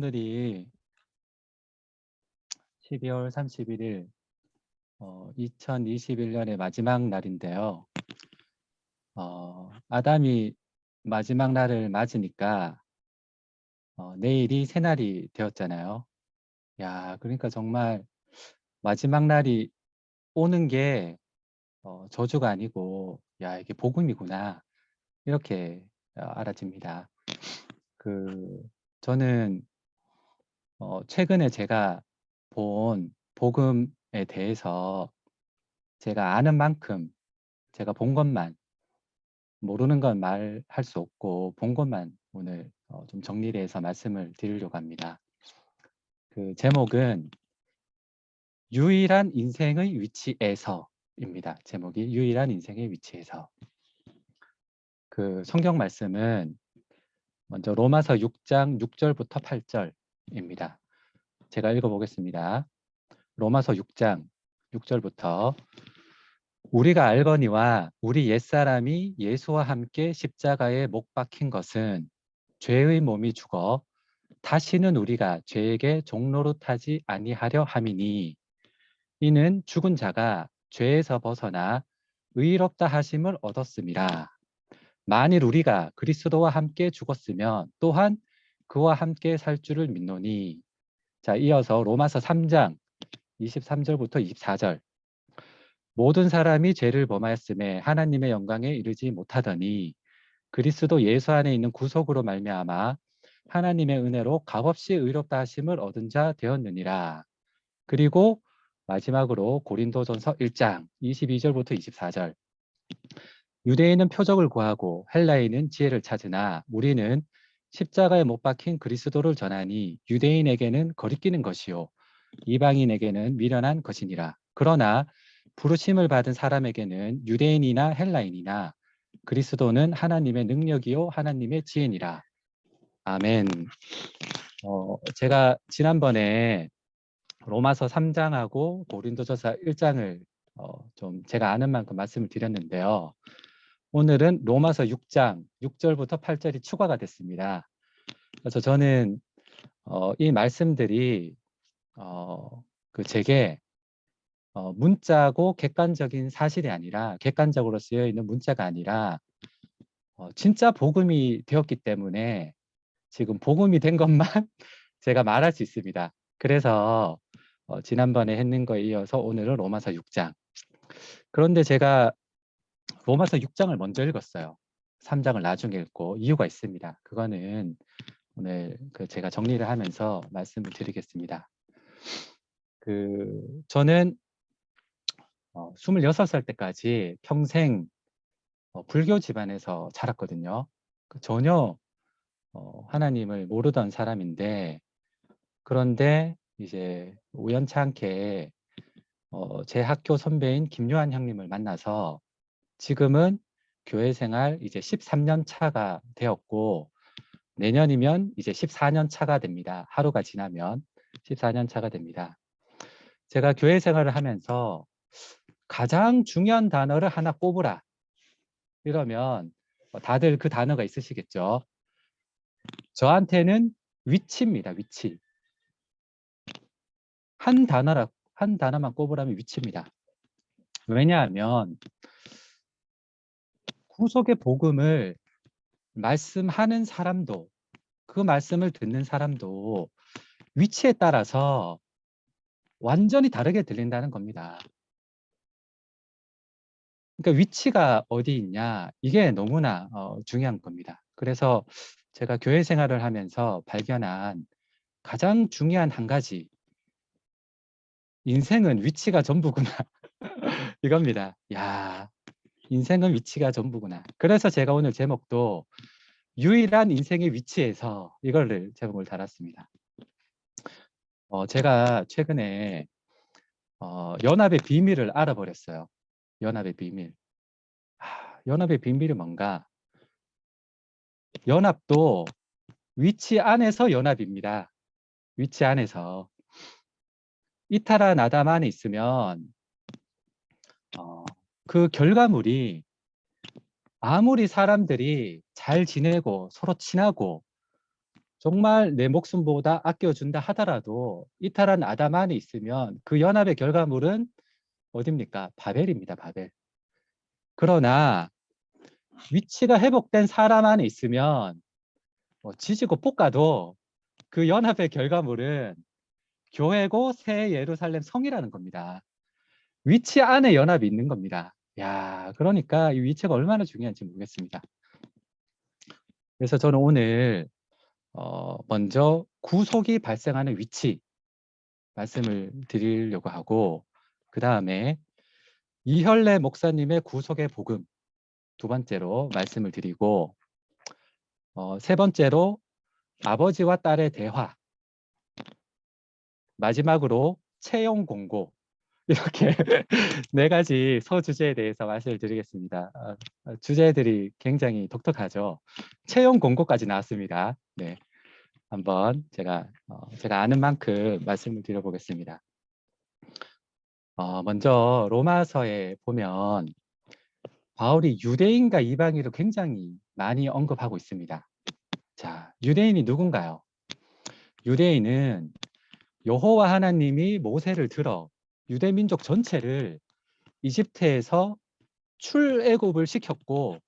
오늘이 12월 31일 2021년의 마지막 날인데요. 아담이 마지막 날을 맞으니까 내일이 새날이 되었잖아요. 야, 그러니까 정말 마지막 날이 오는 게 저주가 아니고 야, 이게 복음이구나. 이렇게 알아집니다. 저는 최근에 제가 본 복음에 대해서 제가 아는 만큼 제가 본 것만, 모르는 건 말할 수 없고 본 것만 오늘 좀 정리를 해서 말씀을 드리려고 합니다. 그 제목은 유일한 인생의 위치에서입니다. 제목이 유일한 인생의 위치에서. 그 성경 말씀은 먼저 로마서 6장 6절부터 8절입니다. 제가 읽어보겠습니다. 로마서 6장 6절부터 우리가 알거니와 우리 옛사람이 예수와 함께 십자가에 못 박힌 것은 죄의 몸이 죽어 다시는 우리가 죄에게 종노릇하지 아니하려 함이니 이는 죽은 자가 죄에서 벗어나 의롭다 하심을 얻었음이라. 만일 우리가 그리스도와 함께 죽었으면 또한 그와 함께 살 줄을 믿노니. 자, 이어서 로마서 3장 23절부터 24절. 모든 사람이 죄를 범하였음에 하나님의 영광에 이르지 못하더니 그리스도 예수 안에 있는 구속으로 말미암아 하나님의 은혜로 값없이 의롭다 하심을 얻은 자 되었느니라. 그리고 마지막으로 고린도전서 1장 22절부터 24절. 유대인은 표적을 구하고 헬라인은 지혜를 찾으나 우리는 십자가에 못 박힌 그리스도를 전하니 유대인에게는 거리끼는 것이요 이방인에게는 미련한 것이니라. 그러나 부르심을 받은 사람에게는 유대인이나 헬라인이나 그리스도는 하나님의 능력이요 하나님의 지혜니라. 아멘. 제가 지난번에 로마서 3장하고 고린도전서 1장을 좀 제가 아는 만큼 말씀을 드렸는데요. 오늘은 로마서 6장 6절부터 8절이 추가가 됐습니다. 그래서 저는 이 말씀들이 제게 문자고 객관적인 사실이 아니라 객관적으로 쓰여 있는 문자가 아니라 진짜 복음이 되었기 때문에 지금 복음이 된 것만 제가 말할 수 있습니다. 그래서 지난번에 했는 거에 이어서 오늘은 로마서 6장. 그런데 제가 로마서 6장을 먼저 읽었어요. 3장을 나중에 읽고 이유가 있습니다. 그거는 오늘 제가 정리를 하면서 말씀을 드리겠습니다. 저는 26살 때까지 평생 불교 집안에서 자랐거든요. 전혀 하나님을 모르던 사람인데 그런데 이제 우연찮게 제 학교 선배인 김요한 형님을 만나서 지금은 교회 생활 이제 13년 차가 되었고 내년이면 이제 14년 차가 됩니다. 하루가 지나면 14년 차가 됩니다. 제가 교회 생활을 하면서 가장 중요한 단어를 하나 꼽으라 이러면 다들 그 단어가 있으시겠죠. 저한테는 위치입니다. 위치. 한 단어만 꼽으라면 위치입니다. 왜냐하면 구속의 복음을 말씀하는 사람도 그 말씀을 듣는 사람도 위치에 따라서 완전히 다르게 들린다는 겁니다. 그러니까 위치가 어디 있냐 이게 너무나 중요한 겁니다. 그래서 제가 교회 생활을 하면서 발견한 가장 중요한 한 가지, 인생은 위치가 전부구나 이겁니다. 야, 인생은 위치가 전부구나. 그래서 제가 오늘 제목도 유일한 인생의 위치에서 이거를 제목을 달았습니다. 제가 최근에 연합의 비밀을 알아버렸어요. 연합의 비밀. 연합의 비밀이 뭔가? 연합도 위치 안에서 연합입니다. 위치 안에서. 이타라 나담 안에 있으면 그 결과물이 아무리 사람들이 잘 지내고 서로 친하고 정말 내 목숨보다 아껴준다 하더라도 이탈한 아담 안에 있으면 그 연합의 결과물은 어딥니까? 바벨입니다. 바벨. 그러나 위치가 회복된 사람 안에 있으면 지지고 볶아도 그 연합의 결과물은 교회고 새 예루살렘 성이라는 겁니다. 위치 안에 연합이 있는 겁니다. 야, 그러니까 이 위치가 얼마나 중요한지 모르겠습니다. 그래서 저는 오늘 먼저 구속이 발생하는 위치 말씀을 드리려고 하고, 그 다음에 이혈래 목사님의 구속의 복음 두 번째로 말씀을 드리고, 세 번째로 아버지와 딸의 대화, 마지막으로 채용 공고, 이렇게 네 가지 소주제에 대해서 말씀을 드리겠습니다. 주제들이 굉장히 독특하죠. 채용 공고까지 나왔습니다. 네, 한번 제가 아는 만큼 말씀을 드려보겠습니다. 먼저 로마서에 보면 바울이 유대인과 이방인을 굉장히 많이 언급하고 있습니다. 자, 유대인이 누군가요? 유대인은 여호와 하나님이 모세를 들어 유대 민족 전체를 이집트에서 출애굽을 시켰고,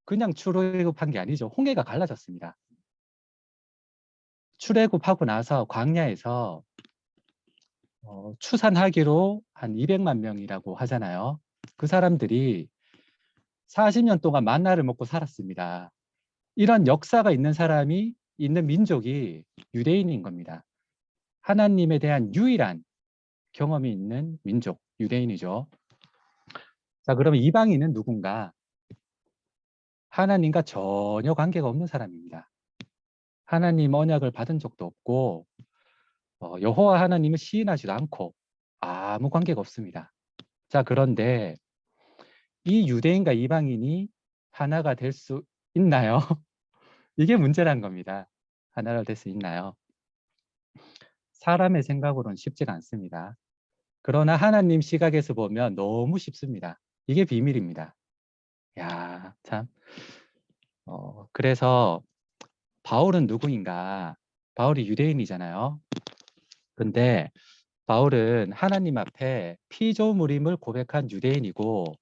그냥 출애굽한 게 아니죠. 홍해가 갈라졌습니다. 출애굽하고 나서 광야에서 추산하기로 한 200만 명이라고 하잖아요. 그 사람들이 40년 동안 만나를 먹고 살았습니다. 이런 역사가 있는 사람이 있는 민족이 유대인인 겁니다. 하나님에 대한 유일한 경험이 있는 민족, 유대인이죠. 자, 그러면 이방인은 누군가? 하나님과 전혀 관계가 없는 사람입니다. 하나님 언약을 받은 적도 없고 여호와 하나님을 시인하지도 않고 아무 관계가 없습니다. 자, 그런데 이 유대인과 이방인이 하나가 될 수 있나요? 이게 문제란 겁니다. 하나가 될 수 있나요? 사람의 생각으로는 쉽지가 않습니다. 그러나 하나님 시각에서 보면 너무 쉽습니다. 이게 비밀입니다. 야, 참. 그래서 바울은 누구인가? 바울이 유대인이잖아요. 근데 바울은 하나님 앞에 피조물임을 고백한 유대인이고,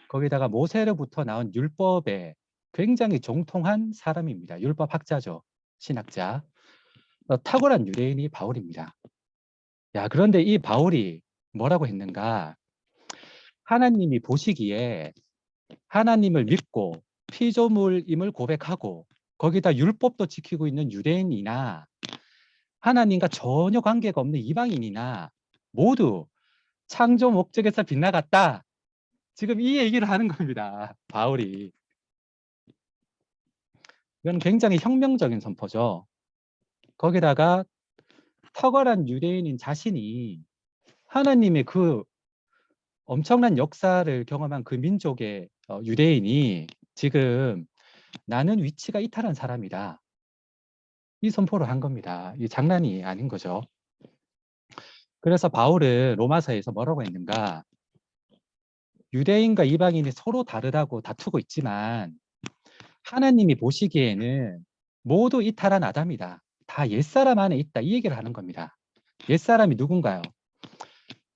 거기다가 모세로부터 나온 율법에 굉장히 정통한 사람입니다. 율법 학자죠. 신학자. 탁월한 유대인이 바울입니다. 야, 그런데 이 바울이 뭐라고 했는가? 하나님이 보시기에 하나님을 믿고 피조물임을 고백하고 거기다 율법도 지키고 있는 유대인이나 하나님과 전혀 관계가 없는 이방인이나 모두 창조 목적에서 빗나갔다. 지금 이 얘기를 하는 겁니다. 바울이. 이건 굉장히 혁명적인 선포죠. 거기다가 탁월한 유대인인 자신이 하나님의 그 엄청난 역사를 경험한 그 민족의 유대인이 지금 나는 위치가 이탈한 사람이다. 이 선포를 한 겁니다. 이 장난이 아닌 거죠. 그래서 바울은 로마서에서 뭐라고 했는가? 유대인과 이방인이 서로 다르다고 다투고 있지만 하나님이 보시기에는 모두 이탈한 아담이다. 다 옛사람 안에 있다. 이 얘기를 하는 겁니다. 옛사람이 누군가요?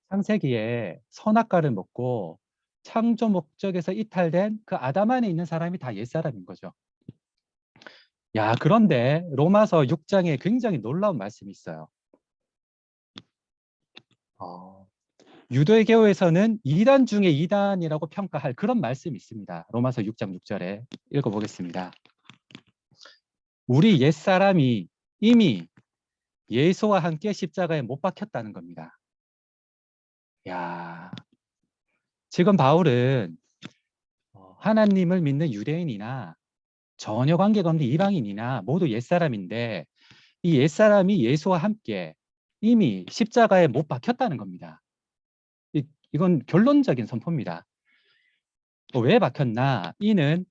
창세기에 선악과를 먹고 창조 목적에서 이탈된 그 아담 안에 있는 사람이 다 옛사람인 거죠. 야, 그런데 로마서 6장에 굉장히 놀라운 말씀이 있어요. 유대교에서는 2단 중에 2단이라고 평가할 그런 말씀이 있습니다. 로마서 6장 6절에 읽어보겠습니다. 우리 옛사람이 이미 예수와 함께 십자가에 못 박혔다는 겁니다. 야, 지금 바울은 하나님을 믿는 유대인이나 전혀 관계가 없는 이방인이나 모두 옛사람인데 이 옛사람이 예수와 함께 이미 십자가에 못 박혔다는 겁니다. 이건 결론적인 선포입니다. 왜 박혔나? 이는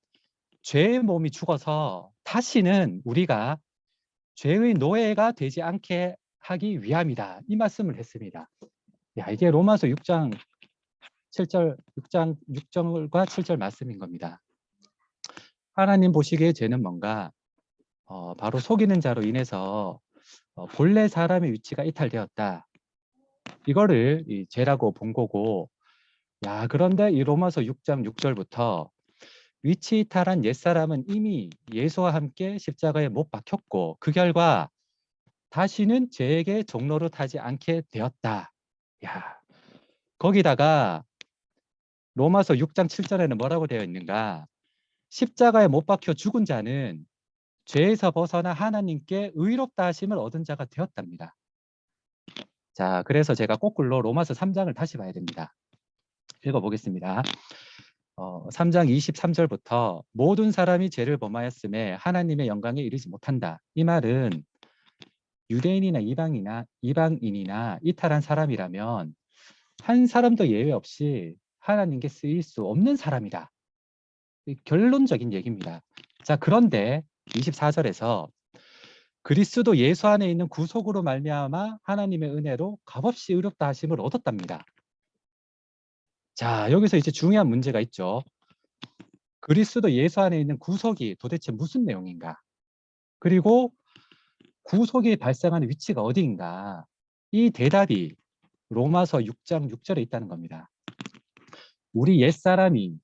죄의 몸이 죽어서 다시는 우리가 죄의 노예가 되지 않게 하기 위함이다. 이 말씀을 했습니다. 야, 이게 로마서 6장 7절, 6절과 7절 말씀인 겁니다. 하나님 보시기에 죄는 뭔가? 바로 속이는 자로 인해서 본래 사람의 위치가 이탈되었다. 이거를 이 죄라고 본 거고, 야, 그런데 이 로마서 6장 6절부터 위치 이탈한 옛사람은 이미 예수와 함께 십자가에 못 박혔고 그 결과 다시는 죄에게 종로로 타지 않게 되었다. 야, 거기다가 로마서 6장 7절에는 뭐라고 되어 있는가? 십자가에 못 박혀 죽은 자는 죄에서 벗어나 하나님께 의롭다 하심을 얻은 자가 되었답니다. 자, 그래서 제가 거꾸로 로마서 3장을 다시 봐야 됩니다. 읽어보겠습니다. 3장 23절부터 모든 사람이 죄를 범하였음에 하나님의 영광에 이르지 못한다. 이 말은 유대인이나 이방인이나 이탈한 사람이라면 한 사람도 예외 없이 하나님께 쓰일 수 없는 사람이다. 결론적인 얘기입니다. 자, 그런데 24절에서 그리스도 예수 안에 있는 구속으로 말미암아 하나님의 은혜로 값없이 의롭다 하심을 얻었답니다. 자, 여기서 이제 중요한 문제가 있죠. 그리스도 예수 안에 있는 구속이 도대체 무슨 내용인가? 그리고 구속이 발생하는 위치가 어디인가? 이 대답이 로마서 6장 6절에 있다는 겁니다. 우리 옛사람이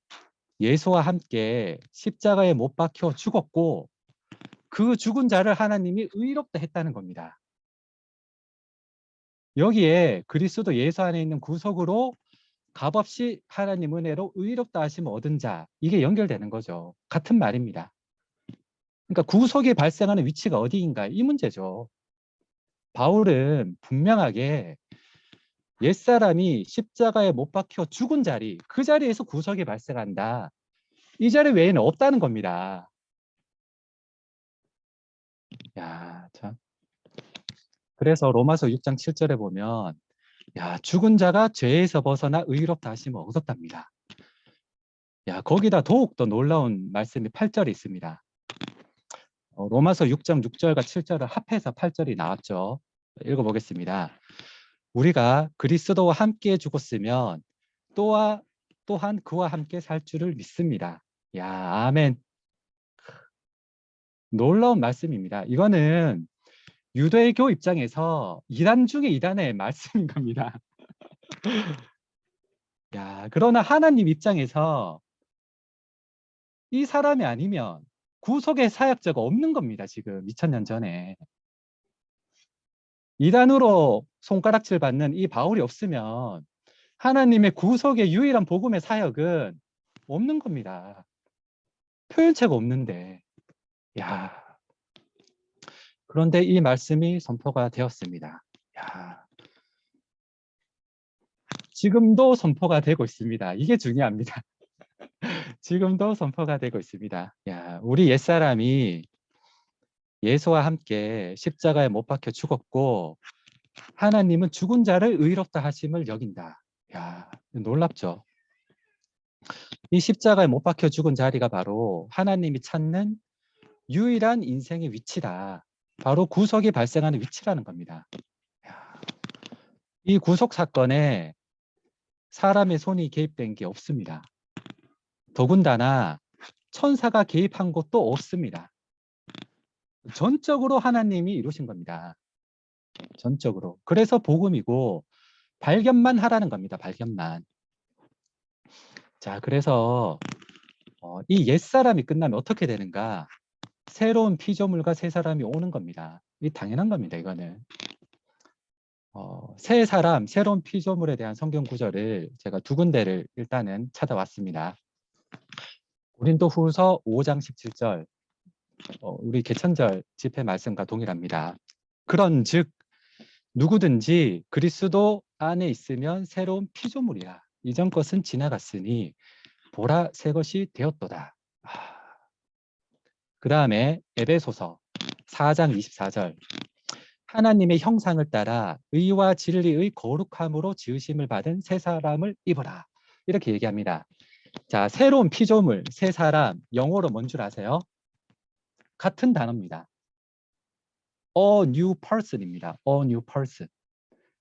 예수와 함께 십자가에 못 박혀 죽었고 그 죽은 자를 하나님이 의롭다 했다는 겁니다. 여기에 그리스도 예수 안에 있는 구속으로 값없이 하나님 은혜로 의롭다 하심을 얻은 자, 이게 연결되는 거죠. 같은 말입니다. 그러니까 구속이 발생하는 위치가 어디인가, 이 문제죠. 바울은 분명하게 옛사람이 십자가에 못 박혀 죽은 자리, 그 자리에서 구속이 발생한다. 이 자리 외에는 없다는 겁니다. 야, 참. 그래서 로마서 6장 7절에 보면 야, 죽은 자가 죄에서 벗어나 의롭다 하심을 얻었답니다. 야, 거기다 더욱더 놀라운 말씀이 8절에 있습니다. 로마서 6장 6절과 7절을 합해서 8절이 나왔죠. 읽어보겠습니다. 우리가 그리스도와 함께 죽었으면 또한 그와 함께 살 줄을 믿습니다. 야, 아멘. 놀라운 말씀입니다. 이거는 유대교 입장에서 이단 중에 이단의 말씀인 겁니다. 야, 그러나 하나님 입장에서 이 사람이 아니면 구속의 사역자가 없는 겁니다. 지금 2000년 전에. 이단으로 손가락질 받는 이 바울이 없으면 하나님의 구속의 유일한 복음의 사역은 없는 겁니다. 표현체가 없는데. 야. 그런데 이 말씀이 선포가 되었습니다. 야. 지금도 선포가 되고 있습니다. 이게 중요합니다. 지금도 선포가 되고 있습니다. 야, 우리 옛사람이 예수와 함께 십자가에 못 박혀 죽었고 하나님은 죽은 자를 의롭다 하심을 여긴다. 야, 놀랍죠? 이 십자가에 못 박혀 죽은 자리가 바로 하나님이 찾는 유일한 인생의 위치다. 바로 구속이 발생하는 위치라는 겁니다. 야, 이 구속 사건에 사람의 손이 개입된 게 없습니다. 더군다나 천사가 개입한 것도 없습니다. 전적으로 하나님이 이루신 겁니다. 전적으로. 그래서 복음이고 발견만 하라는 겁니다. 발견만. 자, 그래서 이 옛사람이 끝나면 어떻게 되는가? 새로운 피조물과 새 사람이 오는 겁니다. 이 당연한 겁니다. 이거는. 새 사람, 새로운 피조물에 대한 성경 구절을 제가 두 군데를 일단은 찾아왔습니다. 고린도후서 5장 17절, 우리 개천절 집회 말씀과 동일합니다. 그런즉 누구든지 그리스도 안에 있으면 새로운 피조물이라. 이전 것은 지나갔으니 보라 새 것이 되었도다. 그 다음에 에베소서 4장 24절. 하나님의 형상을 따라 의와 진리의 거룩함으로 지으심을 받은 새 사람을 입어라. 이렇게 얘기합니다. 자, 새로운 피조물, 새 사람, 영어로 뭔 줄 아세요? 같은 단어입니다. A new person입니다. A new person.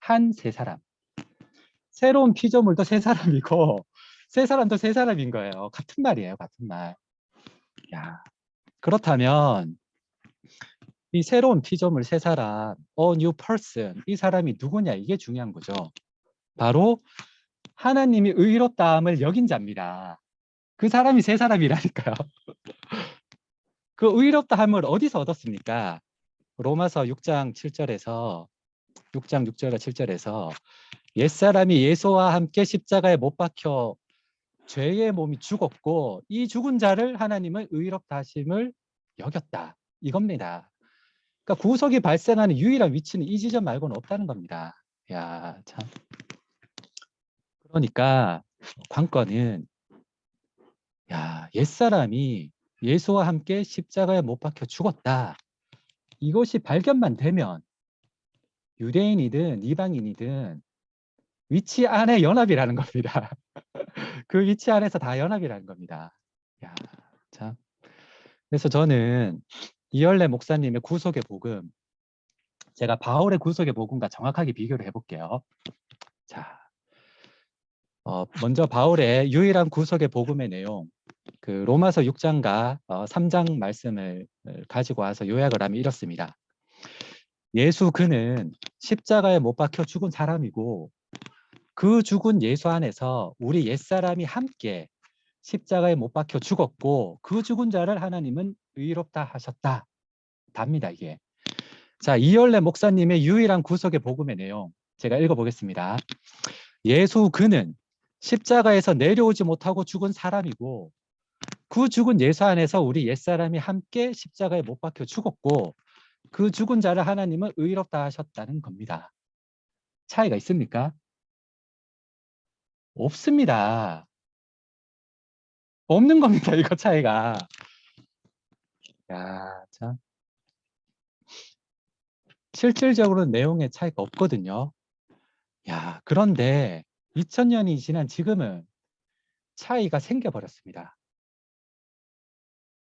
한 새 사람. 새로운 피조물도 새 사람이고 새 사람도 새 사람인 거예요. 같은 말이에요. 같은 말. 야, 그렇다면 이 새로운 피조물 새 사람, a new person, 이 사람이 누구냐 이게 중요한 거죠. 바로 하나님이 의롭다함을 여긴 자입니다. 그 사람이 새 사람이라니까요. 그 의롭다함을 어디서 얻었습니까? 로마서 6장 7절에서 6장 6절과 7절에서 옛사람이 예수와 함께 십자가에 못 박혀 죄의 몸이 죽었고 이 죽은 자를 하나님은 의롭다 하심을 여겼다. 이겁니다. 그러니까 구속이 발생하는 유일한 위치는 이 지점 말고는 없다는 겁니다. 야, 참. 그러니까 관건은 옛사람이 예수와 함께 십자가에 못 박혀 죽었다. 이것이 발견만 되면 유대인이든 이방인이든 위치 안에 연합이라는 겁니다. 그 위치 안에서 다 연합이라는 겁니다. 야, 참. 그래서 저는 이열래 목사님의 구속의 복음, 제가 바울의 구속의 복음과 정확하게 비교를 해볼게요. 자, 먼저 바울의 유일한 구속의 복음의 내용, 그 로마서 6장과 3장 말씀을 가지고 와서 요약을 하면 이렇습니다. 예수 그는 십자가에 못 박혀 죽은 사람이고 그 죽은 예수 안에서 우리 옛사람이 함께 십자가에 못 박혀 죽었고 그 죽은 자를 하나님은 의롭다 하셨다. 답니다 이게. 자, 이열래 목사님의 유일한 구속의 복음의 내용 제가 읽어보겠습니다. 예수 그는 십자가에서 내려오지 못하고 죽은 사람이고 그 죽은 예수 안에서 우리 옛사람이 함께 십자가에 못 박혀 죽었고 그 죽은 자를 하나님은 의롭다 하셨다는 겁니다. 차이가 있습니까? 없습니다. 없는 겁니다. 이거 차이가. 야, 참. 실질적으로는 내용의 차이가 없거든요. 야, 그런데 2000년이 지난 지금은 차이가 생겨버렸습니다.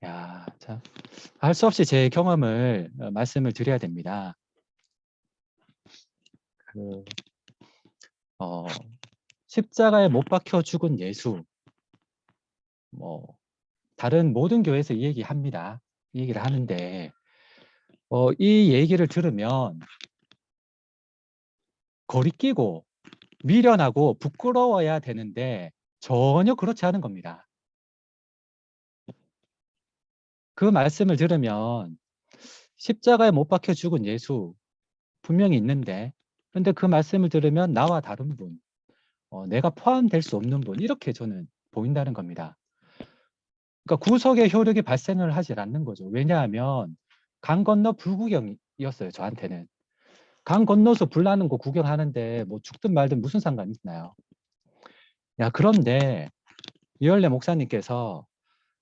야, 참. 할 수 없이 제 경험을 말씀을 드려야 됩니다. 그, 십자가에 못 박혀 죽은 예수, 뭐 다른 모든 교회에서 이 얘기합니다. 이 얘기를 하는데 이 얘기를 들으면 거리끼고 미련하고 부끄러워야 되는데 전혀 그렇지 않은 겁니다. 그 말씀을 들으면 십자가에 못 박혀 죽은 예수 분명히 있는데 근데 그 말씀을 들으면 나와 다른 분, 내가 포함될 수 없는 분 이렇게 저는 보인다는 겁니다. 그러니까 구속의 효력이 발생을 하질 않는 거죠. 왜냐하면 강 건너 불구경이었어요. 저한테는. 강 건너서 불 나는 거 구경하는데 뭐 죽든 말든 무슨 상관이 있나요? 야, 그런데 이열래 목사님께서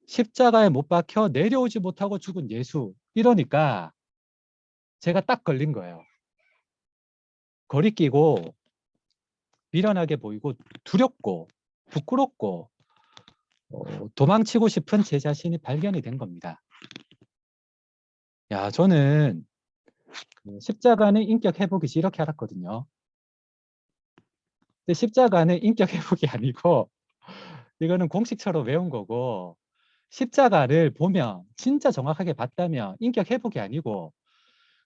십자가에 못 박혀 내려오지 못하고 죽은 예수 이러니까 제가 딱 걸린 거예요. 거리끼고 미련하게 보이고 두렵고 부끄럽고 도망치고 싶은 제 자신이 발견이 된 겁니다. 야, 저는 십자가는 인격 회복이지 이렇게 알았거든요. 근데 십자가는 인격 회복이 아니고 이거는 공식처럼 외운 거고 십자가를 보면 진짜 정확하게 봤다면 인격 회복이 아니고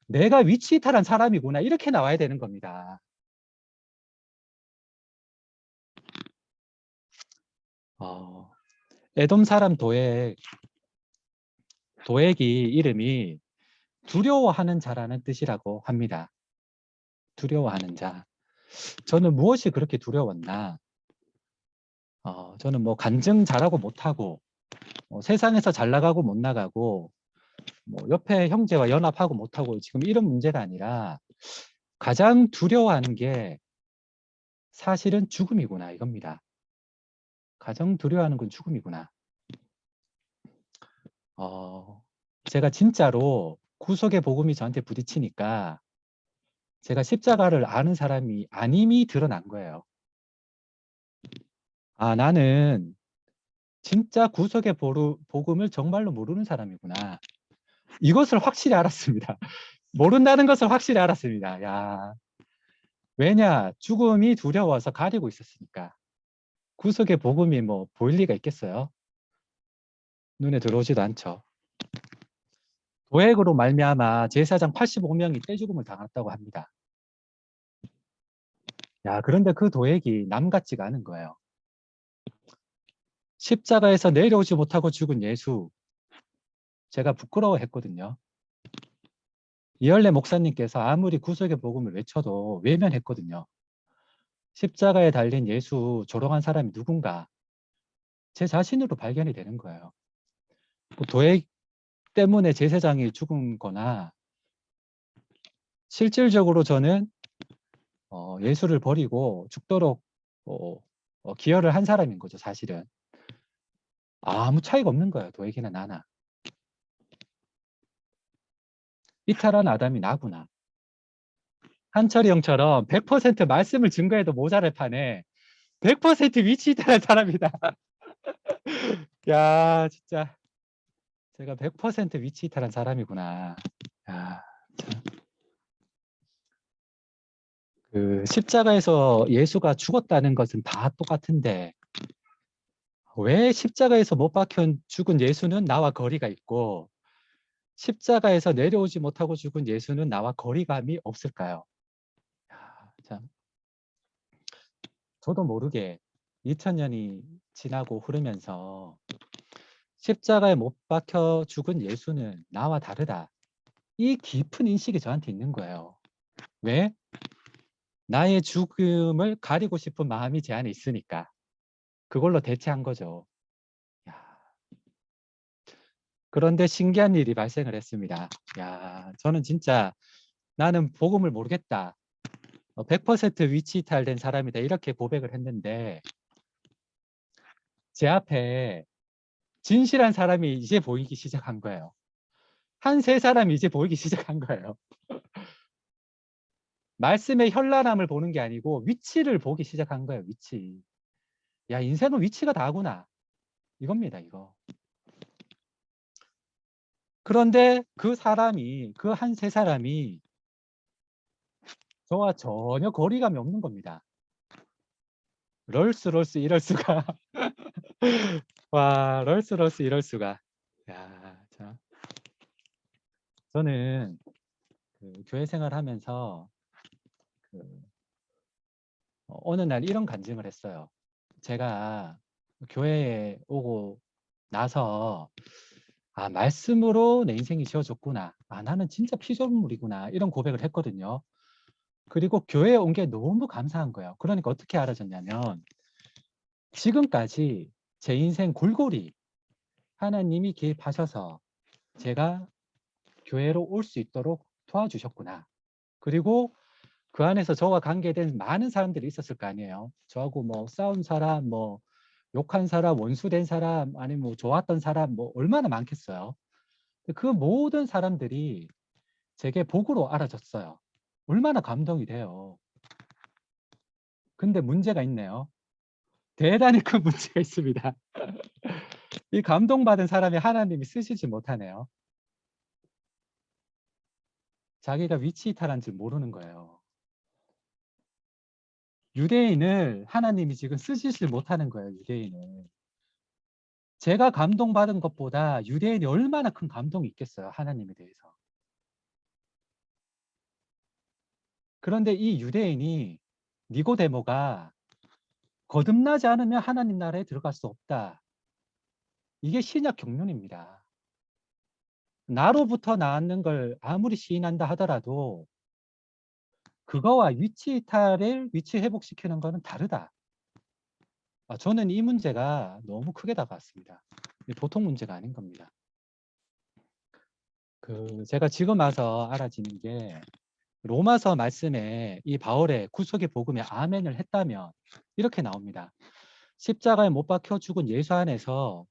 내가 위치 이탈한 사람이구나 이렇게 나와야 되는 겁니다. 에돔 사람 도액이 이름이 두려워하는 자라는 뜻이라고 합니다. 두려워하는 자. 저는 무엇이 그렇게 두려웠나? 저는 뭐 간증 잘하고 못하고 세상에서 잘 나가고 못 나가고 뭐 옆에 형제와 연합하고 못하고 지금 이런 문제가 아니라 가장 두려워하는 게 사실은 죽음이구나 이겁니다. 가장 두려워하는 건 죽음이구나. 제가 진짜로 구속의 복음이 저한테 부딪히니까 제가 십자가를 아는 사람이 아님이 드러난 거예요. 아, 나는 진짜 구속의 복음을 정말로 모르는 사람이구나. 이것을 확실히 알았습니다. 모른다는 것을 확실히 알았습니다. 야, 왜냐? 죽음이 두려워서 가리고 있었으니까. 구속의 복음이 뭐 보일 리가 있겠어요? 눈에 들어오지도 않죠. 도액으로 말미암아 제사장 85명이 떼죽음을 당했다고 합니다. 야, 그런데 그 도액이 남 같지가 않은 거예요. 십자가에서 내려오지 못하고 죽은 예수, 제가 부끄러워했거든요. 이열래 목사님께서 아무리 구속의 복음을 외쳐도 외면했거든요. 십자가에 달린 예수 조롱한 사람이 누군가 제 자신으로 발견이 되는 거예요. 도액 때문에 제사장이 죽은 거나 실질적으로 저는 예수를 버리고 죽도록 기여를 한 사람인 거죠, 사실은. 아무 차이가 없는 거예요, 도액이나 나나. 이탈한 아담이 나구나. 한철이 형처럼 100% 말씀을 증거해도 모자랄 판에 100% 위치 이탈한 사람이다. 야, 진짜 제가 100% 위치 이탈한 사람이구나. 야, 참. 그 십자가에서 예수가 죽었다는 것은 다 똑같은데 왜 십자가에서 못 박혀 죽은 예수는 나와 거리가 있고 십자가에서 내려오지 못하고 죽은 예수는 나와 거리감이 없을까요? 야, 참. 저도 모르게 2000년이 지나고 흐르면서 십자가에 못 박혀 죽은 예수는 나와 다르다. 이 깊은 인식이 저한테 있는 거예요. 왜? 나의 죽음을 가리고 싶은 마음이 제 안에 있으니까. 그걸로 대체한 거죠. 야, 그런데 신기한 일이 발생을 했습니다. 야, 저는 진짜 나는 복음을 모르겠다. 100% 위치 이탈된 사람이다. 이렇게 고백을 했는데 제 앞에 진실한 사람이 이제 보이기 시작한 거예요. 한 세 사람이 이제 보이기 시작한 거예요. 말씀의 현란함을 보는 게 아니고 위치를 보기 시작한 거예요. 위치. 야, 인생은 위치가 다구나. 이겁니다. 이거. 그런데 그 사람이 그 한 세 사람이 저와 전혀 거리감이 없는 겁니다. 럴스 이럴 수가. 와, 럴스 이럴 수가. 야, 참. 저는 그 교회 생활하면서 그 어느 날 이런 간증을 했어요. 제가 교회에 오고 나서 말씀으로 내 인생이 지어졌구나. 나는 진짜 피조물이구나. 이런 고백을 했거든요. 그리고 교회에 온 게 너무 감사한 거예요. 그러니까 어떻게 알아졌냐면 지금까지 제 인생 골고리 하나님이 개입하셔서 제가 교회로 올 수 있도록 도와주셨구나. 그리고 그 안에서 저와 관계된 많은 사람들이 있었을 거 아니에요. 저하고 뭐 싸운 사람, 뭐 욕한 사람, 원수된 사람, 아니면 뭐 좋았던 사람, 뭐 얼마나 많겠어요. 그 모든 사람들이 제게 복으로 알아줬어요. 얼마나 감동이 돼요. 근데 문제가 있네요. 대단히 큰 문제가 있습니다. 이 감동받은 사람이 하나님이 쓰시지 못하네요. 자기가 위치 이탈한 줄 모르는 거예요. 유대인을 하나님이 지금 쓰시질 못하는 거예요. 유대인을. 제가 감동받은 것보다 유대인이 얼마나 큰 감동이 있겠어요. 하나님에 대해서. 그런데 이 유대인이 니고데모가 거듭나지 않으면 하나님 나라에 들어갈 수 없다. 이게 신약 경륜입니다. 나로부터 나왔는 걸 아무리 시인한다 하더라도 그거와 위치 이탈을 위치 회복시키는 거는 다르다. 저는 이 문제가 너무 크게 다가왔습니다. 보통 문제가 아닌 겁니다. 제가 지금 와서 알아지는 게 로마서 말씀에 이 바울의 구속의 복음에 아멘을 했다면 이렇게 나옵니다. 십자가에 못 박혀 죽은 예수 안에서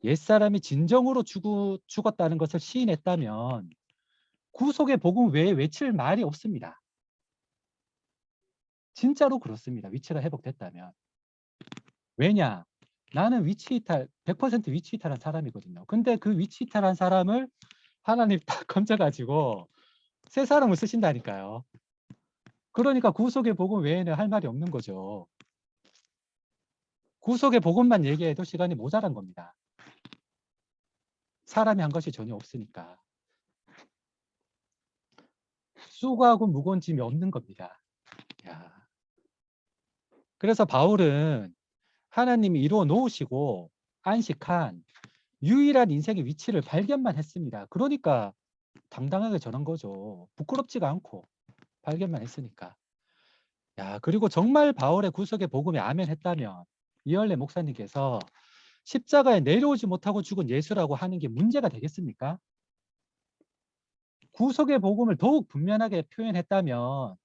옛사람이 진정으로 죽었다는 것을 시인했다면 구속의 복음 외에 외칠 말이 없습니다. 진짜로 그렇습니다. 위치가 회복됐다면. 왜냐? 나는 위치 이탈, 100% 위치 이탈한 사람이거든요. 근데 그 위치 이탈한 사람을 하나님 딱 건져가지고 새 사람을 쓰신다니까요. 그러니까 구속의 복음 외에는 할 말이 없는 거죠. 구속의 복음만 얘기해도 시간이 모자란 겁니다. 사람이 한 것이 전혀 없으니까. 수고하고 무거운 짐이 없는 겁니다. 야. 그래서 바울은 하나님이 이루어 놓으시고 안식한 유일한 인생의 위치를 발견만 했습니다. 그러니까 당당하게 전한 거죠. 부끄럽지가 않고 발견만 했으니까. 야, 그리고 정말 바울의 구속의 복음에 아멘했다면 이열레 목사님께서 십자가에 내려오지 못하고 죽은 예수라고 하는 게 문제가 되겠습니까? 구속의 복음을 더욱 분명하게 표현했다면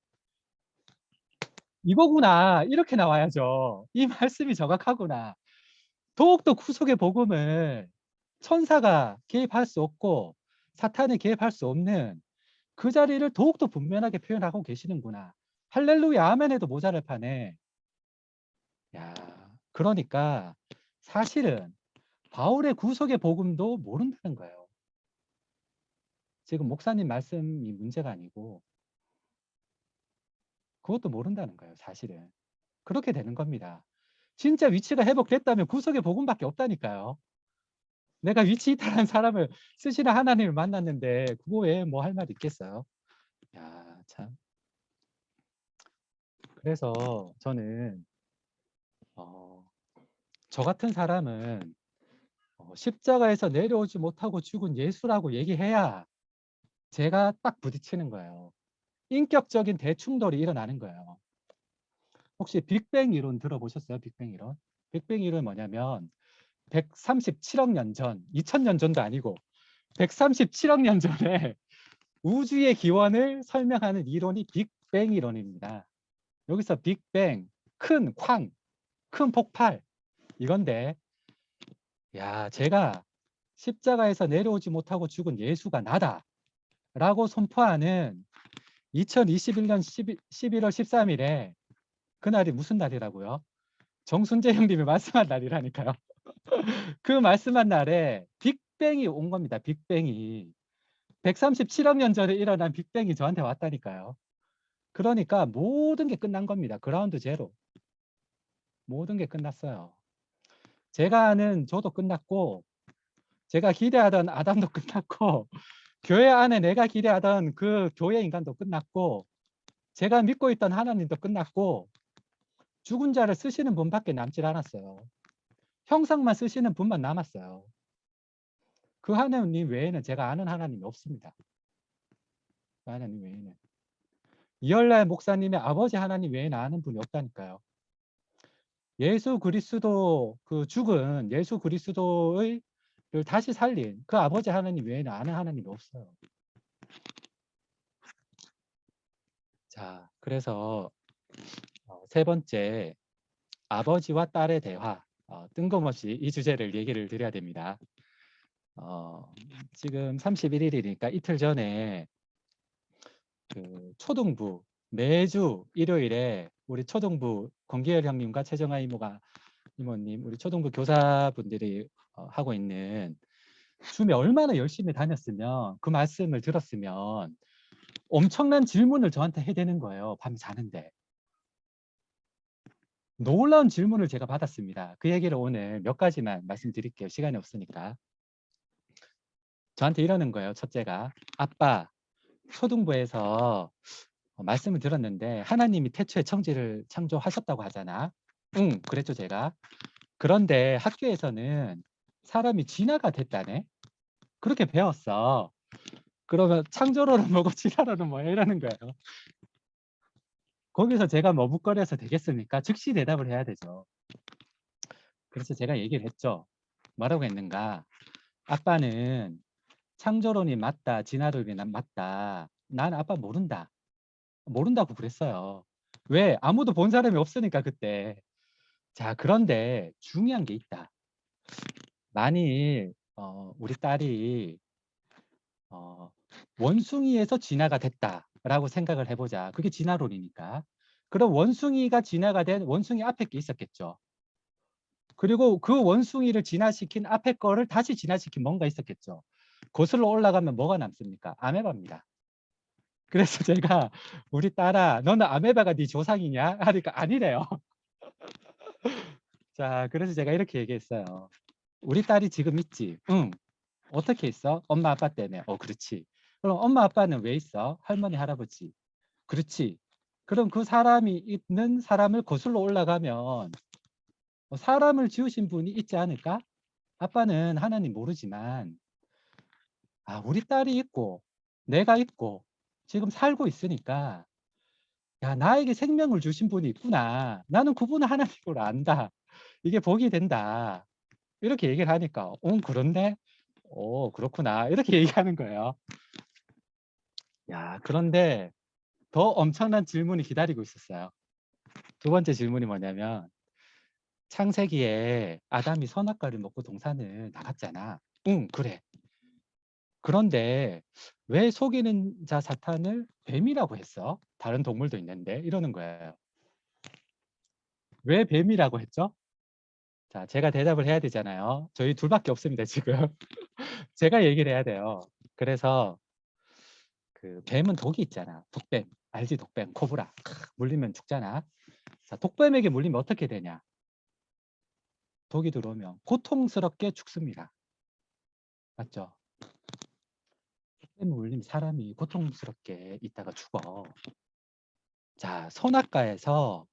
이거구나 이렇게 나와야죠. 이 말씀이 정확하구나. 더욱더 구속의 복음을 천사가 개입할 수 없고 사탄이 개입할 수 없는 그 자리를 더욱더 분명하게 표현하고 계시는구나. 할렐루야 아멘 해도 모자랄 판에. 야, 그러니까 사실은 바울의 구속의 복음도 모른다는 거예요. 지금 목사님 말씀이 문제가 아니고 그것도 모른다는 거예요. 사실은. 그렇게 되는 겁니다. 진짜 위치가 회복됐다면 구속의 복음밖에 없다니까요. 내가 위치 이탈한 사람을 쓰시는 하나님을 만났는데 그거 외에 뭐 할 말 있겠어요? 야, 참. 그래서 저는 저 같은 사람은 십자가에서 내려오지 못하고 죽은 예수라고 얘기해야 제가 딱 부딪히는 거예요. 인격적인 대충돌이 일어나는 거예요. 혹시 빅뱅 이론 들어보셨어요? 빅뱅 이론? 빅뱅 이론은 뭐냐면 137억 년 전, 2000년 전도 아니고 137억 년 전에 우주의 기원을 설명하는 이론이 빅뱅 이론입니다. 여기서 빅뱅, 큰 쾅, 큰 폭발 이건데 야, 제가 십자가에서 내려오지 못하고 죽은 예수가 나다 라고 선포하는 2021년 11월 13일에 그날이 무슨 날이라고요? 정순재 형님이 말씀한 날이라니까요. 그 말씀한 날에 빅뱅이 온 겁니다. 빅뱅이. 137억 년 전에 일어난 빅뱅이 저한테 왔다니까요. 그러니까 모든 게 끝난 겁니다. 그라운드 제로. 모든 게 끝났어요. 제가 아는 저도 끝났고 제가 기대하던 아담도 끝났고 교회 안에 내가 기대하던 그 교회 인간도 끝났고 제가 믿고 있던 하나님도 끝났고 죽은 자를 쓰시는 분밖에 남질 않았어요. 형상만 쓰시는 분만 남았어요. 그 하나님 외에는 제가 아는 하나님이 없습니다. 그 하나님 외에는. 이열날 목사님의 아버지 하나님 외에는 아는 분이 없다니까요. 예수 그리스도 그 죽은 예수 그리스도의 를 다시 살린 그 아버지 하나님 외에는 아는 하나님이 없어요. 자, 그래서 세 번째 아버지와 딸의 대화. 뜬금없이 이 주제를 얘기를 드려야 됩니다. 지금 31일이니까 이틀 전에 그 초등부 매주 일요일에 우리 초등부 권기열 형님과 최정아 이모님 우리 초등부 교사분들이 하고 있는 줌에 얼마나 열심히 다녔으면 그 말씀을 들었으면 엄청난 질문을 저한테 해대는 거예요. 밤에 자는데. 놀라운 질문을 제가 받았습니다. 그 얘기를 오늘 몇 가지만 말씀드릴게요. 시간이 없으니까. 저한테 이러는 거예요. 첫째가 아빠 초등부에서 말씀을 들었는데 하나님이 태초에 청지를 창조하셨다고 하잖아. 응, 그랬죠 제가. 그런데 학교에서는 사람이 진화가 됐다네. 그렇게 배웠어. 그러면 창조론은 뭐고 진화론은 뭐야 이러는 거예요. 거기서 제가 머뭇거려서 되겠습니까? 즉시 대답을 해야 되죠. 그래서 제가 얘기를 했죠. 뭐라고 했는가? 아빠는 창조론이 맞다, 진화론이 맞다. 난 아빠 모른다. 모른다고 그랬어요. 왜? 아무도 본 사람이 없으니까 그때. 자, 그런데 중요한 게 있다. 만일 우리 딸이 원숭이에서 진화가 됐다라고 생각을 해보자. 그게 진화론이니까. 그럼 원숭이가 진화가 된 원숭이 앞에 게 있었겠죠. 그리고 그 원숭이를 진화시킨 앞에 거를 다시 진화시킨 뭔가 있었겠죠. 거슬러 올라가면 뭐가 남습니까? 아메바입니다. 그래서 제가 우리 딸아 너는 아메바가 네 조상이냐? 하니까 아니래요. 자, 그래서 제가 이렇게 얘기했어요. 우리 딸이 지금 있지? 응. 어떻게 있어? 엄마 아빠 때문에. 그렇지. 그럼 엄마 아빠는 왜 있어? 할머니 할아버지. 그렇지. 그럼 그 사람이 있는 사람을 거슬러 올라가면 사람을 지으신 분이 있지 않을까? 아빠는 하나님 모르지만 우리 딸이 있고 내가 있고 지금 살고 있으니까 야, 나에게 생명을 주신 분이 있구나. 나는 그분을 하나님으로 안다. 이게 복이 된다. 이렇게 얘기를 하니까 그런데 그렇구나. 이렇게 얘기하는 거예요. 야, 그런데 더 엄청난 질문이 기다리고 있었어요. 두 번째 질문이 뭐냐면 창세기에 아담이 선악과를 먹고 동산을 나갔잖아. 응, 그래. 그런데 왜 속이는 자 사탄을 뱀이라고 했어? 다른 동물도 있는데 이러는 거예요. 왜 뱀이라고 했죠? 자, 제가 대답을 해야 되잖아요. 저희 둘밖에 없습니다, 지금. 제가 얘기를 해야 돼요. 그래서 그 뱀은 독이 있잖아. 독뱀. 알지? 독뱀, 코브라. 물리면 죽잖아. 자, 독뱀에게 물리면 어떻게 되냐? 독이 들어오면 고통스럽게 죽습니다. 맞죠? 독뱀에 물리면 사람이 고통스럽게 있다가 죽어. 자, 선악과에서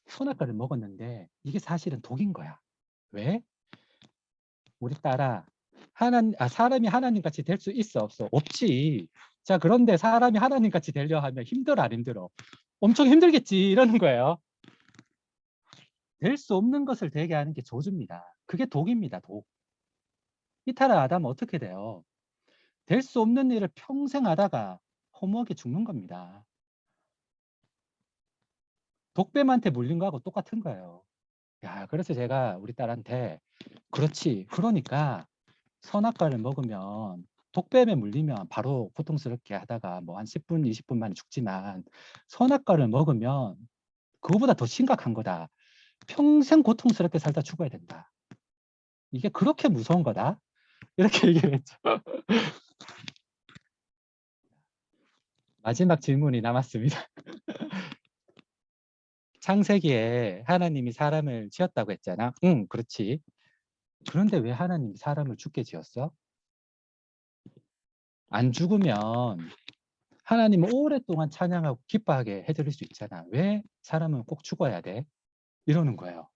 선악과를 먹었는데 이게 사실은 독인 거야. 왜? 우리 딸아, 사람이 하나님 같이 될 수 있어, 없어? 없지. 자, 그런데 사람이 하나님 같이 되려 하면 힘들어, 안 힘들어? 엄청 힘들겠지. 이러는 거예요. 될 수 없는 것을 되게 하는 게 저주입니다. 그게 독입니다, 독. 이탈을 하다면 어떻게 돼요? 될 수 없는 일을 평생 하다가 허무하게 죽는 겁니다. 독뱀한테 물린 거하고 똑같은 거예요. 야, 그래서 제가 우리 딸한테 그렇지. 그러니까 선악과를 먹으면 독뱀에 물리면 바로 고통스럽게 하다가 뭐 한 10분, 20분 만에 죽지만 선악과를 먹으면 그거보다 더 심각한 거다. 평생 고통스럽게 살다 죽어야 된다. 이게 그렇게 무서운 거다. 이렇게 얘기를 했죠. 마지막 질문이 남았습니다. 창세기에 하나님이 사람을 지었다고 했잖아. 응, 그렇지. 그런데 왜 하나님이 사람을 죽게 지었어? 안 죽으면 하나님은 오랫동안 찬양하고 기뻐하게 해드릴 수 있잖아. 왜 사람은 꼭 죽어야 돼? 이러는 거예요.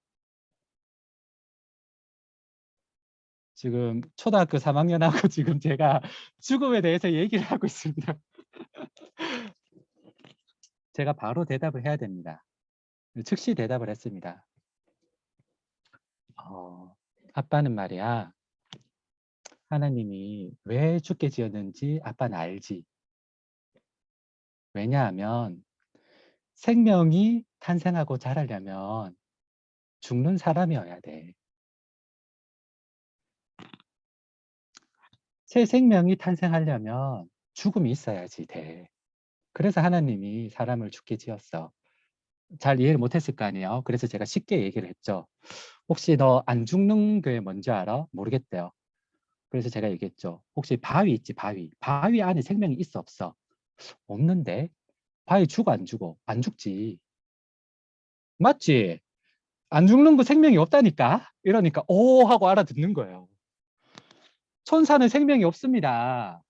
지금 초등학교 3학년하고 지금 제가 죽음에 대해서 얘기를 하고 있습니다. 제가 바로 대답을 해야 됩니다. 즉시 대답을 했습니다. 아빠는 말이야, 하나님이 왜 죽게 지었는지 아빠는 알지. 왜냐하면 생명이 탄생하고 자라려면 죽는 사람이어야 돼. 새 생명이 탄생하려면 죽음이 있어야지 돼. 그래서 하나님이 사람을 죽게 지었어. 잘 이해를 못했을 거 아니에요. 그래서 제가 쉽게 얘기를 했죠. 혹시 너 안 죽는 게 뭔지 알아? 모르겠대요. 그래서 제가 얘기했죠. 혹시 바위 있지, 바위. 바위 안에 생명이 있어, 없어? 없는데? 바위 죽어, 안 죽어? 안 죽지. 맞지? 안 죽는 거 생명이 없다니까? 이러니까, 오! 하고 알아듣는 거예요. 천사는 생명이 없습니다.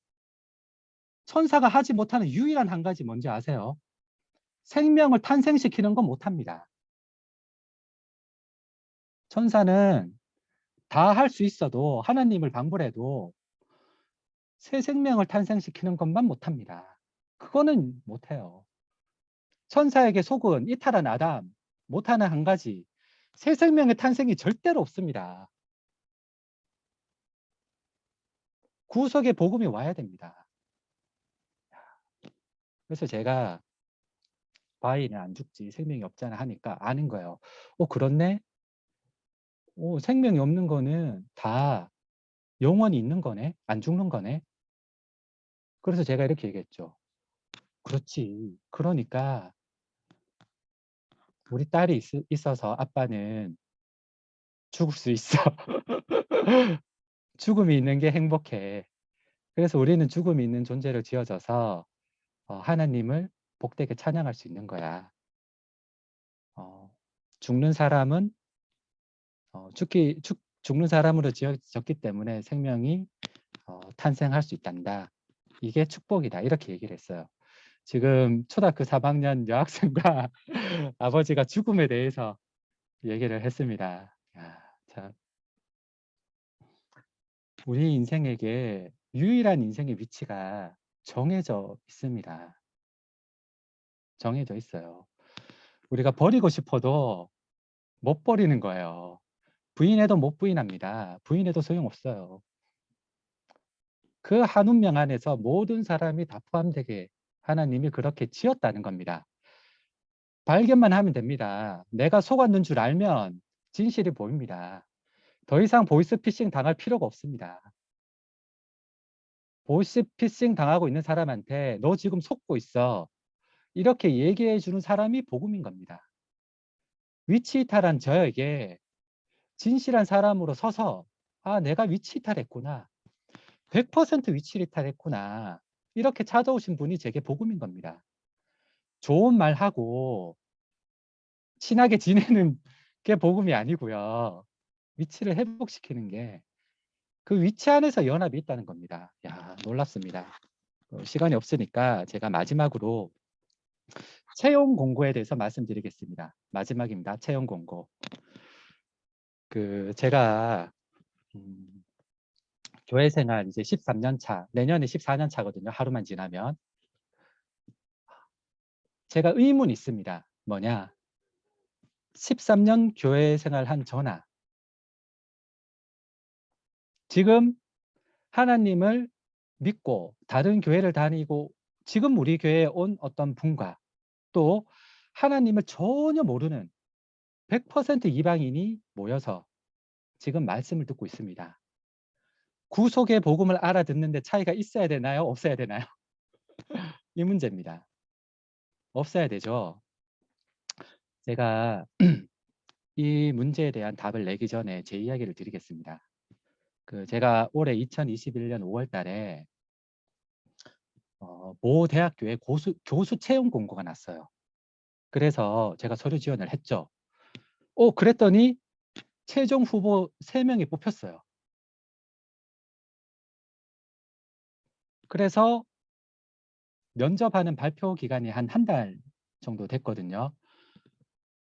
천사가 하지 못하는 유일한 한 가지 뭔지 아세요? 생명을 탄생시키는 건 못합니다. 천사는 다 할 수 있어도 하나님을 방불해도 새 생명을 탄생시키는 것만 못합니다. 그거는 못해요. 천사에게 속은 이탈한 아담, 못하는 한 가지, 새 생명의 탄생이 절대로 없습니다. 구속의 복음이 와야 됩니다. 그래서 제가 바위는 안 죽지, 생명이 없잖아 하니까 아는 거예요. 그렇네? 생명이 없는 거는 다 영원히 있는 거네? 안 죽는 거네? 그래서 제가 이렇게 얘기했죠. 그렇지. 그러니까 우리 딸이 있어서 아빠는 죽을 수 있어. 죽음이 있는 게 행복해. 그래서 우리는 죽음이 있는 존재로 지어져서 하나님을 복되게 찬양할 수 있는 거야. 죽는 사람은 죽는 사람으로 지어졌기 때문에 생명이 탄생할 수 있단다. 이게 축복이다. 이렇게 얘기를 했어요. 지금 초등학교 3학년 여학생과 아버지가 죽음에 대해서 얘기를 했습니다. 야, 참. 우리 인생에게 유일한 인생의 위치가 정해져 있습니다. 정해져 있어요. 우리가 버리고 싶어도 못 버리는 거예요. 부인해도 못 부인합니다. 부인해도 소용없어요. 그 한 운명 안에서 모든 사람이 다 포함되게 하나님이 그렇게 지었다는 겁니다. 발견만 하면 됩니다. 내가 속았는 줄 알면 진실이 보입니다. 더 이상 보이스피싱 당할 필요가 없습니다. 보이스피싱 당하고 있는 사람한테 너 지금 속고 있어. 이렇게 얘기해 주는 사람이 복음인 겁니다. 위치 이탈한 저에게 진실한 사람으로 서서 아, 내가 위치 이탈했구나. 100% 위치 이탈했구나. 이렇게 찾아오신 분이 제게 복음인 겁니다. 좋은 말 하고 친하게 지내는 게 복음이 아니고요. 위치를 회복시키는 게 그 위치 안에서 연합이 있다는 겁니다. 야, 놀랍습니다. 시간이 없으니까 제가 마지막으로 채용 공고에 대해서 말씀드리겠습니다. 마지막입니다. 채용 공고. 제가 교회 생활 이제 13년 차, 내년에 14년 차거든요. 하루만 지나면. 제가 의문이 있습니다. 뭐냐? 13년 교회 생활한 저나 지금 하나님을 믿고 다른 교회를 다니고 지금 우리 교회에 온 어떤 분과 또 하나님을 전혀 모르는 100% 이방인이 모여서 지금 말씀을 듣고 있습니다. 구속의 복음을 알아듣는데 차이가 있어야 되나요? 없어야 되나요? 이 문제입니다. 없어야 되죠. 제가 이 문제에 대한 답을 내기 전에 제 이야기를 드리겠습니다. 제가 올해 2021년 5월 달에 모 대학교에 교수 채용 공고가 났어요. 그래서 제가 서류 지원을 했죠. 그랬더니 최종 후보 3명이 뽑혔어요. 그래서 면접하는 발표 기간이 한 달 정도 됐거든요.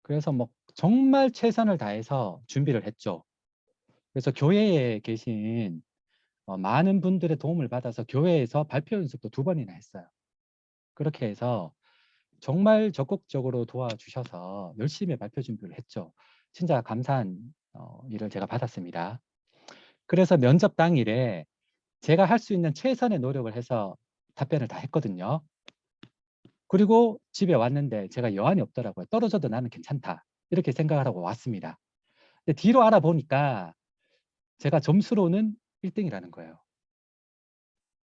그래서 뭐 정말 최선을 다해서 준비를 했죠. 그래서 교회에 계신 많은 분들의 도움을 받아서 교회에서 발표 연습도 2번이나 했어요. 그렇게 해서 정말 적극적으로 도와주셔서 열심히 발표 준비를 했죠. 진짜 감사한 일을 제가 받았습니다. 그래서 면접 당일에 제가 할 수 있는 최선의 노력을 해서 답변을 다 했거든요. 그리고 집에 왔는데 제가 여한이 없더라고요. 떨어져도 나는 괜찮다. 이렇게 생각을 하고 왔습니다. 근데 뒤로 알아보니까 제가 점수로는 1등이라는 거예요.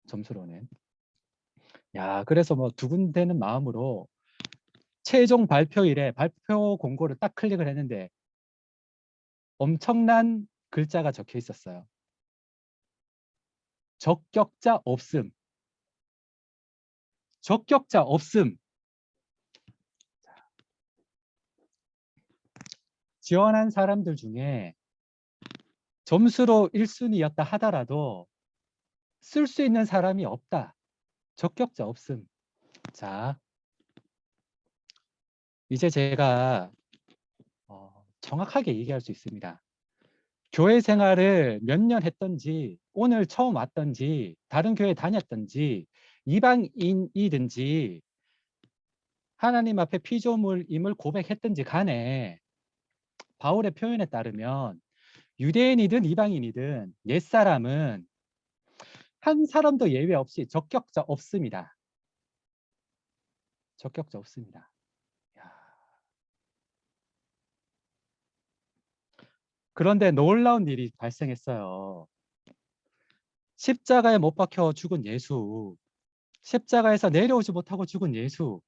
점수로는. 야, 그래서 뭐 두근대는 마음으로 최종 발표일에 발표 공고를 딱 클릭을 했는데 엄청난 글자가 적혀 있었어요. 적격자 없음. 적격자 없음. 지원한 사람들 중에 점수로 1순위였다 하더라도 쓸 수 있는 사람이 없다. 적격자 없음. 자, 이제 제가 정확하게 얘기할 수 있습니다. 교회 생활을 몇 년 했던지 오늘 처음 왔던지 다른 교회 다녔던지 이방인이든지 하나님 앞에 피조물임을 고백했든지 간에 바울의 표현에 따르면 유대인이든 이방인이든 옛사람은 한 사람도 예외 없이 적격자 없습니다. 적격자 없습니다. 그런데 놀라운 일이 발생했어요. 십자가에 못 박혀 죽은 예수, 십자가에서 내려오지 못하고 죽은 예수,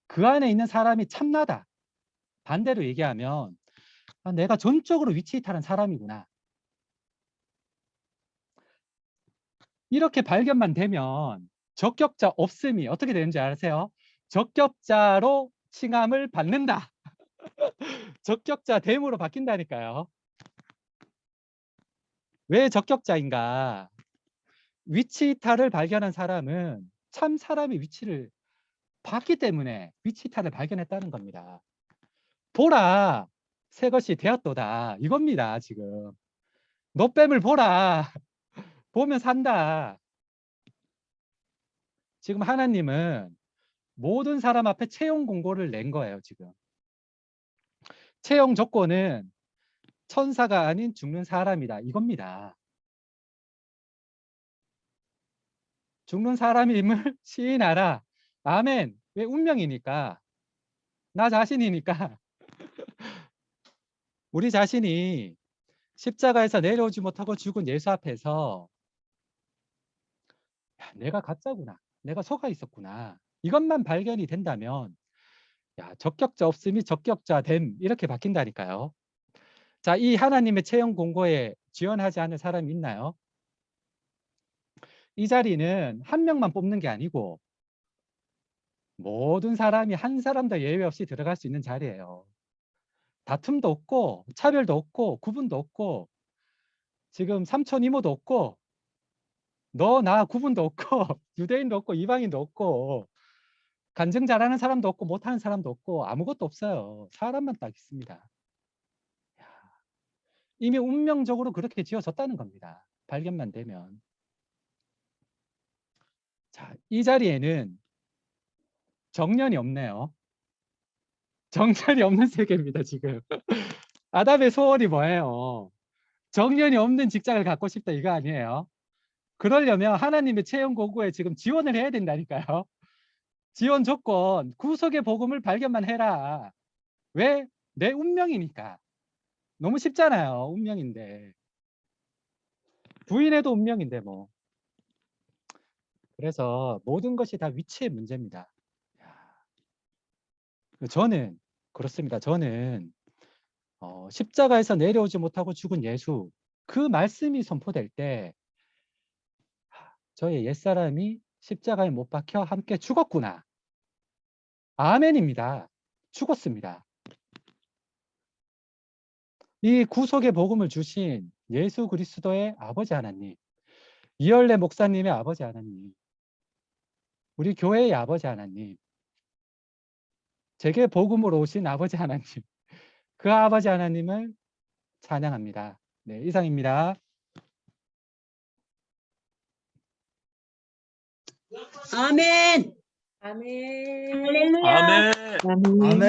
그 안에 있는 사람이 참나다. 반대로 얘기하면 내가 전적으로 위치 이탈한 사람이구나. 이렇게 발견만 되면 적격자 없음이 어떻게 되는지 아세요? 적격자로 칭함을 받는다. 적격자 됨으로 바뀐다니까요. 왜 적격자인가? 위치 이탈을 발견한 사람은 참 사람의 위치를 봤기 때문에 위치 이탈을 발견했다는 겁니다. 보라, 새 것이 되었도다. 이겁니다, 지금. 노뱀을 보라. 보면 산다. 지금 하나님은 모든 사람 앞에 채용 공고를 낸 거예요, 지금. 채용 조건은 천사가 아닌 죽는 사람이다. 이겁니다. 죽는 사람임을 시인하라. 아멘. 왜? 운명이니까. 나 자신이니까. 우리 자신이 십자가에서 내려오지 못하고 죽은 예수 앞에서 야, 내가 가짜구나. 내가 속아 있었구나. 이것만 발견이 된다면 야, 적격자 없음이 적격자 됨 이렇게 바뀐다니까요. 자, 이 하나님의 채용 공고에 지원하지 않은 사람이 있나요? 이 자리는 한 명만 뽑는 게 아니고 모든 사람이 한 사람도 예외 없이 들어갈 수 있는 자리예요. 다툼도 없고 차별도 없고 구분도 없고 지금 삼촌 이모도 없고 너 나 구분도 없고 유대인도 없고 이방인도 없고 간증 잘하는 사람도 없고 못하는 사람도 없고 아무것도 없어요. 사람만 딱 있습니다. 이미 운명적으로 그렇게 지어졌다는 겁니다. 발견만 되면. 자, 이 자리에는 정년이 없네요. 정년이 없는 세계입니다, 지금. 아담의 소원이 뭐예요? 정년이 없는 직장을 갖고 싶다 이거 아니에요? 그러려면 하나님의 채용 공고에 지금 지원을 해야 된다니까요. 지원 조건, 구속의 복음을 발견만 해라. 왜? 내 운명이니까. 너무 쉽잖아요. 운명인데. 부인해도 운명인데 뭐. 그래서 모든 것이 다 위치의 문제입니다. 저는 그렇습니다. 저는 십자가에서 내려오지 못하고 죽은 예수 그 말씀이 선포될 때 저의 옛사람이 십자가에 못 박혀 함께 죽었구나. 아멘입니다. 죽었습니다. 이 구속의 복음을 주신 예수 그리스도의 아버지 하나님, 이열래 목사님의 아버지 하나님, 우리 교회의 아버지 하나님, 제게 복음으로 오신 아버지 하나님, 그 아버지 하나님을 찬양합니다. 네, 이상입니다. 아멘. 아멘. 할렐루야. 아멘. 아멘.